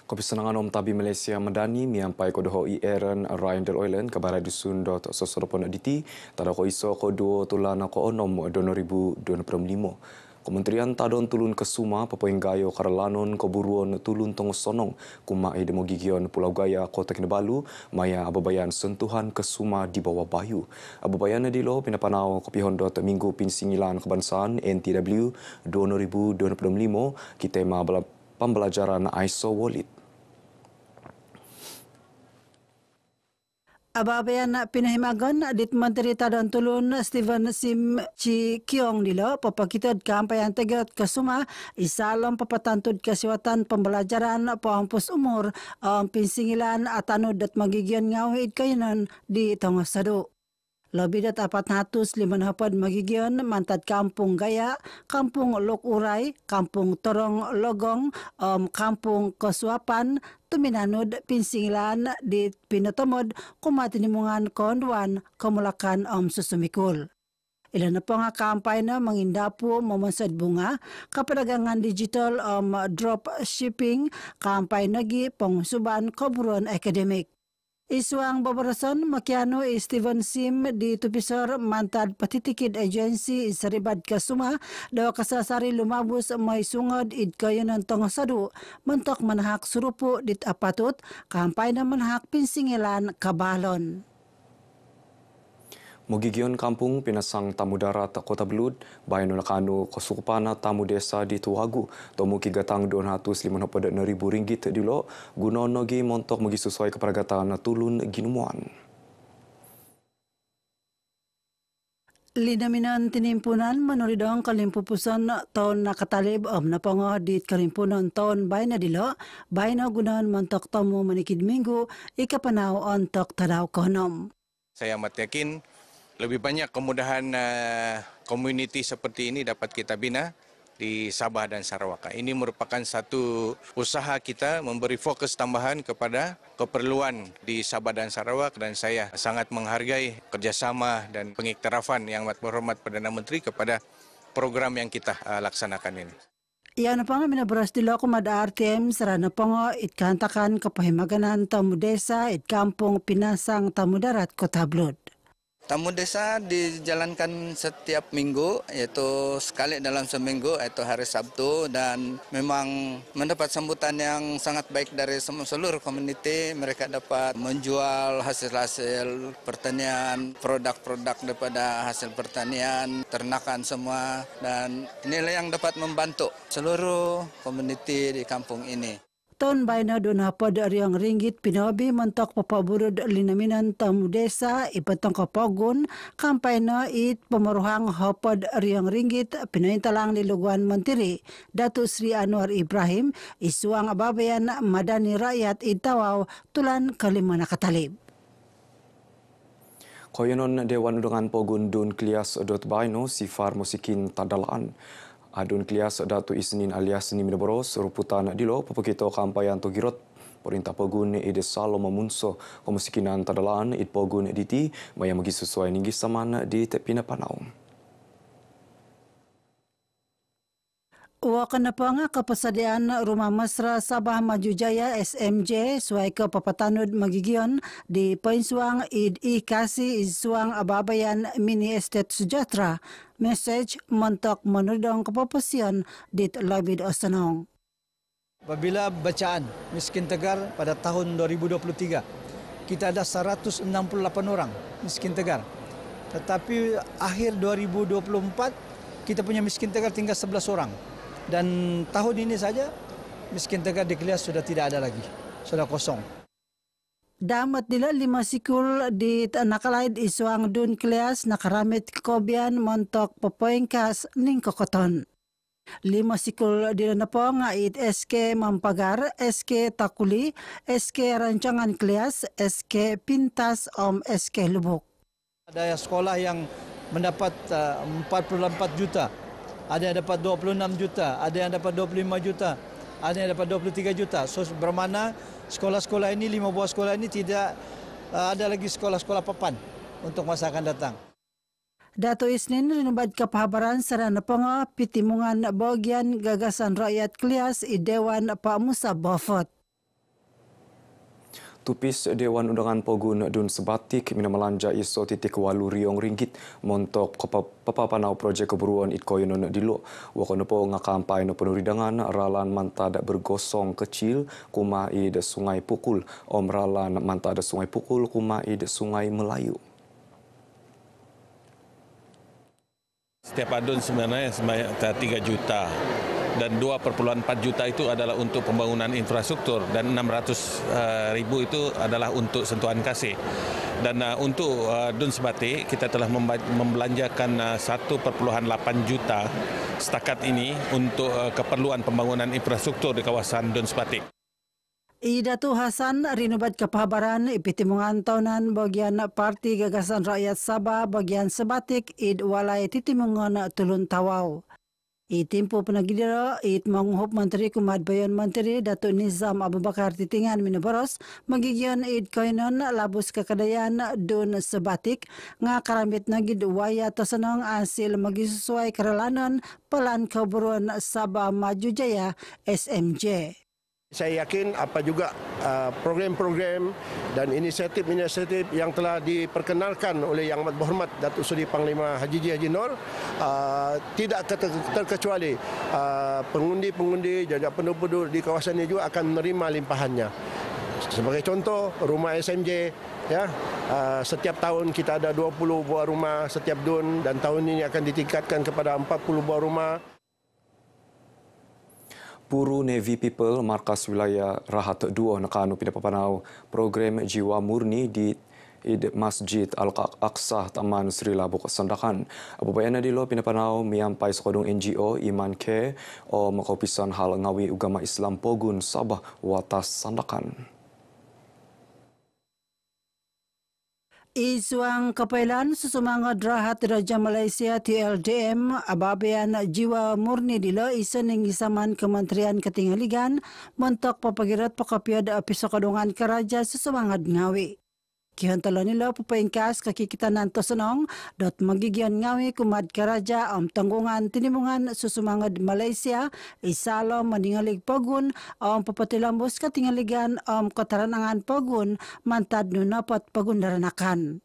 Kepisenangan Om Tabi Malaysia Madani miampai kodoho Aaron Ryan Del Oilen kabar dusun dot sosoropon diti tada ko iso ko 2 tulan ko onom 2025. Kementerian Tadon Tulun Kesuma Papoinggayo Karalanon Keburuan Tulun Tong Sonong Kumai Demogigion Pulau Gaya Kota Kinabalu maya ababayan sentuhan Kesuma di bawah Bayu. Ababayan dilo pinapanau kopihon dot Minggu Pinsingilan Kebangsaan NTW 2025 kitema pembelajaran ISO Walid. Ababayan pinahimagan dit Menteri Tadon Tulun Stephen Sim Chi Kiong dilo papakitod kampayan tegat Kesuma isalom papatantud kesiwatan pembelajaran pampus umur pinsingilan atanud dat magigian ngawid kayanan di Tongosado. Lebih dat 450 magigian mantad Kampung Gaya, Kampung Lok Uray, Kampung Torong Logong, Kampung Kesuapan, tuminanud pinsingilan di pinatomod kumatinimungan konduan kemulakan susumikul. Ilan na po nga kampay na mangindapo mamansad bunga, kapadagangan digital drop shipping, kampay nagi pangsuban Keburuan Academic. Iswang babarasan makiano Stephen Sim di Tupisor mantad patitikid agency isaribad Kesuma daw kasasari lumabos may sungod id kayanan Tongosado mentok manahak surupo dit apatut kampay na manahak pinsingilan Kabalon. Mogigion Kampung Pinasang Tamu Darat Kota Belud, bayan nakano kasukupana tamu desa di Tuagu, tomu kigatang RM250,000 dilo, guna nogi montok magi sesuai keperagatan tulun ginumuan. Linaminan tinimpunan manuridong kalimpupusan tahun nakatalib na pango di kalimpunan tahun bayan na dilo, bayan na gunahan montok tamu manikid minggu, ikapanaw ontok tadaw konom. Saya amat yakin lebih banyak kemudahan komuniti seperti ini dapat kita bina di Sabah dan Sarawak. Ini merupakan satu usaha kita memberi fokus tambahan kepada keperluan di Sabah dan Sarawak dan saya sangat menghargai kerjasama dan pengiktirafan yang amat berhormat Perdana Menteri kepada program yang kita laksanakan ini. Iyan na pa nga minabaras dilo kumada RTM sarana pa nga itkantakan kapahimaganan tamu desa it Kampung Pinasang Tamu Darat Kota Belud. Tamu desa dijalankan setiap minggu, yaitu sekali dalam seminggu, yaitu hari Sabtu, dan memang mendapat sambutan yang sangat baik dari seluruh komuniti. Mereka dapat menjual hasil-hasil pertanian, produk-produk daripada hasil pertanian, ternakan semua, dan inilah yang dapat membantu seluruh komuniti di kampung ini. Tahun bayan na doon hapad ariyang ringgit pinabi mentok papaburod linaminan tamu desa ipatong kapagun kampay na it pamaruhang hapad ariyang ringgit pinaintalang niluguan Menteri Dato Sri Anwar Ibrahim isuang ababayan madani rakyat itawaw tulan kalima nakatalib. Koyonon Dewan Undangan Pogun Dun Klias Baino Sifar Musikin Tadalaan. Adun Klias Datu Isnin alias Seni Minaboros ruputan dilo papakito kampayan togirot Perintah Pogun ide salo memunso kemusikinan Tadalaan it Pogun diti maya magi sesuai ninggi saman di tepina panau. Wakan na pa nga kapasadian Rumah Mesra Sabah Maju Jaya SMJ suai ke papatanod magigion di Painsuang id ikasi isuang ababayan mini estate Sujatra. Message mentok menudong kepopasian dit Labid Osanong. Apabila bacaan miskin tegar pada tahun 2023, kita ada 168 orang miskin tegar. Tetapi akhir 2024, kita punya miskin tegar tinggal 11 orang. Dan tahun ini saja miskin tegar di Klias sudah tidak ada lagi, sudah kosong. Damat nila 5 sikul di nakalaid isuang dun Klias nakaramit kobian montok papoingkas ning kokoton. 5 sikul di na po nga it SK Mampagar, SK Takuli, SK Rancangan Klias, SK Pintas, SK Lubuk. Ada sekolah yang mendapat 44 juta. Ada yang dapat 26 juta, ada yang dapat 25 juta, ada yang dapat 23 juta. So bermakna sekolah-sekolah ini, 5 buah sekolah ini tidak ada lagi sekolah-sekolah papan untuk masa akan datang. Dato Isnin rinubad kapahabaran sarana panga pitimungan bagian gagasan rakyat Klias i Dewan Pak Musa Bafot. Tupis Dewan Undangan Pogun Dun Sebatik mina melanja iso RM8 montok papapanau projek keburuan itkoyon dilo. Wakonopo ngakampai no penuridangan ralan mantada bergosong kecil kumai de Sungai Pukul. Om ralan mantada Sungai Pukul kumai de Sungai Melayu. Setiap adun sebenarnya sebanyak 3 juta dan 2,4 juta itu adalah untuk pembangunan infrastruktur dan 600.000 itu adalah untuk sentuhan kasih. Dan untuk Dun Sebatik kita telah membelanjakan 1,8 juta setakat ini untuk keperluan pembangunan infrastruktur di kawasan Dun Sebatik. Idatu Hasan rinubat kepahabaran ipitimungan tahunan bagian Parti Gagasan Rakyat Sabah bagian Sebatik id walai titimungan Tulun Tawau. Itimpu penagidira id menguhup Menteri Kumad Bayan Menteri Datuk Nizam Abu Bakar Titingan Minaboros magigian id koinon labus kekadayan Dun Sebatik ngakarambit nagid waya tersenang hasil magisesuai kerelanan pelan keburuan Sabah Maju Jaya SMJ. Saya yakin apa juga program-program dan inisiatif-inisiatif yang telah diperkenalkan oleh Yang Amat Berhormat Datuk Seri Panglima Haji Haji Nur tidak terkecuali pengundi-pengundi dan penduduk di kawasan ini juga akan menerima limpahannya. Sebagai contoh, rumah SMJ, ya, setiap tahun kita ada 20 buah rumah setiap dun dan tahun ini akan ditingkatkan kepada 40 buah rumah. Puru Navy People Markas Wilayah Rahat 2 nakanu pinapapanau program Jiwa Murni di Masjid Al-Aqsa Taman Sri Labuk Sandakan. Apabaya dilo pinapanau miampai sekodong NGO Iman Care o makopisan hal ngawi agama Islam Pogun Sabah watas Sandakan. Isuang Kapailan susumanga Rahat Raja Malaysia TLDM ababean Jiwa Murni dilo isening isaman Kementerian Ketinggaligan mentok papagirat pakapiada pisokadongan keraja susumanga ngawi. Kihantala nila papaingkas kakikitanan tosenong dot magigian ngawi kumad keraja tanggungan tinimungan susumangad Malaysia isalo maningalig Pogun papatilambos katinggaligan kataranangan Pogun mantad nunapat Pogun daranakan.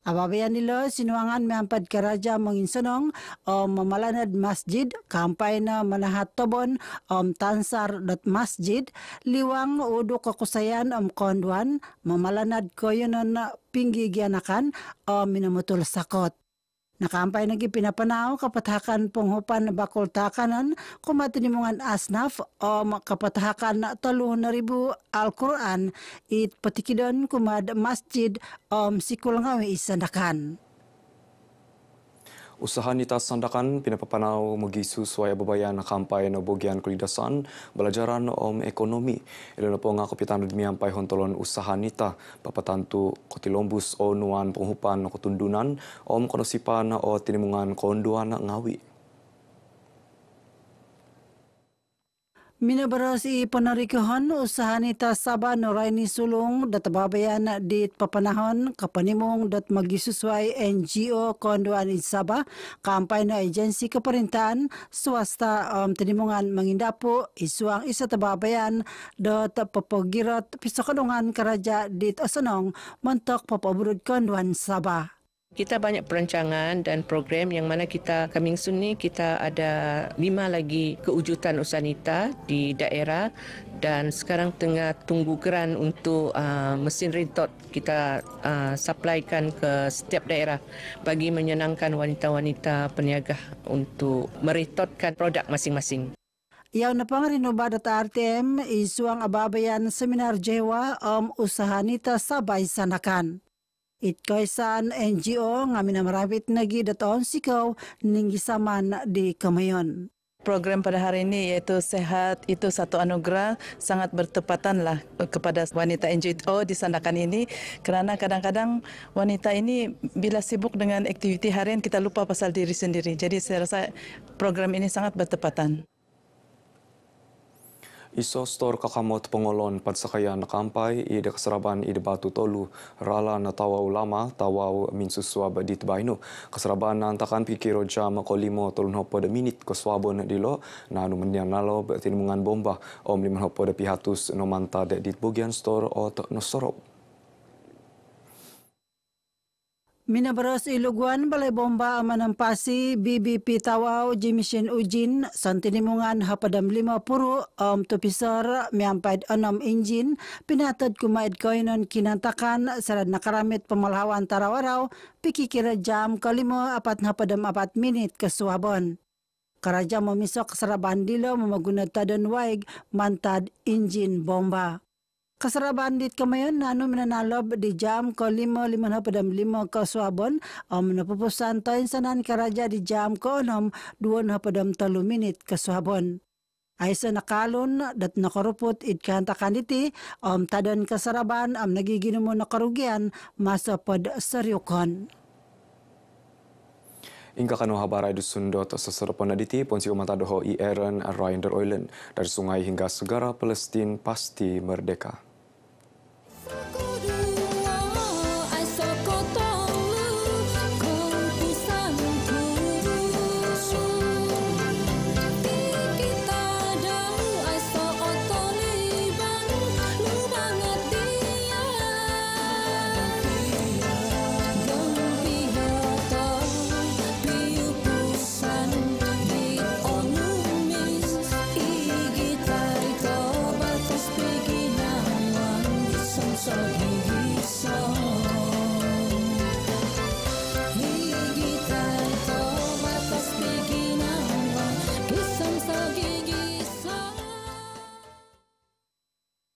Ababayan nila sinuangan miampad keraja menginsenong mamalanad masjid kampay na manahat tobon tansar.masjid liwang udo kakusayan konduan mamalanad koyonon na pinggi gianakan minamutul sakot. Nakampay nagi pinapanaw kapatahakan penghupan bakul takanan kumatinimungan asnaf kapatahakan 3,000 Al-Quran it patikidon kumad masjid sikul ngawi isandakan. Usaha nita sandakan pinapapanau magisu suaya babayan kampay na bogian kulidasan belajaran ekonomi. Ilo na po nga kapitan miampai hontolon usaha nita papatantu kotilombus o nuan penghupan na kotundunan konosipan o tinimungan konduan na ngawi. Minabaros ipanarikuhan usaha nita Sabah Noraini Sulong datababayan di papanahon kapanimong dat magisusway NGO konduan in Sabah kampay na agensi keparintahan swasta tinimungan mangindapo isuang isa tababayan dot papagirat pisakadungan karaja di asanong mentok papaburud konduan Sabah. Kita banyak perancangan dan program yang mana kita coming soon ni kita ada 5 lagi kewujudan usaha nita di daerah dan sekarang tengah tunggu geran untuk mesin rintot kita supplykan ke setiap daerah bagi menyenangkan wanita-wanita peniaga untuk meritotkan produk masing-masing. Yang napangarino data RTM isuang ababayan seminar jewa usaha nita Sabah Sanakan. Itkaisan NGO ngamin marabit nagi daton sikaw ninggisaman di Kamayon. Program pada hari ini iaitu Sehat itu Satu Anugerah sangat bertepatanlah kepada wanita NGO di Sandakan ini kerana kadang-kadang wanita ini bila sibuk dengan aktiviti harian kita lupa pasal diri sendiri. Jadi saya rasa program ini sangat bertepatan. Iso stor kakamot pengolon padsakayan nakampai ida keseraban ida Batu Tolu rala na tawau lama tawau min suswab di Tebainu. Keseraban nantakan pikiro jam ko 5:30 minit ko swabon dilo na anu menyan nalo bertinungan bomba om 5:30 pihatus no manta di bagian stor ot no sorop. Minabaros Iluguan balay bomba manampasi BBP Tawau Jimishin Ujin santinimungan hapadam 50 tupisar miampad 6 injin pinatad kumaid koinon kinantakan sarad nakaramit pemalhawan tarawaraw pikikira jam kalimo 4:4 minit kesuabon. Karaja memisok seraban dilo memagunad tadan waig mantad injin bomba. Kasarabandit kamayon nano minanalob di jam ko 5:5 ke suabon napupusan toin sanan karaja di jam ko 6:2 minit ke suabon. Aysa nakalon dat nakarupot itkantakan iti tadan kasaraban nagiginumo nakarugian masa pod saryukon. Ingka kanu habarai dusundot seserpon aditi ponsi umatadoho Aaron Ryder Oilen dari sungai hingga segara Palestin pasti merdeka.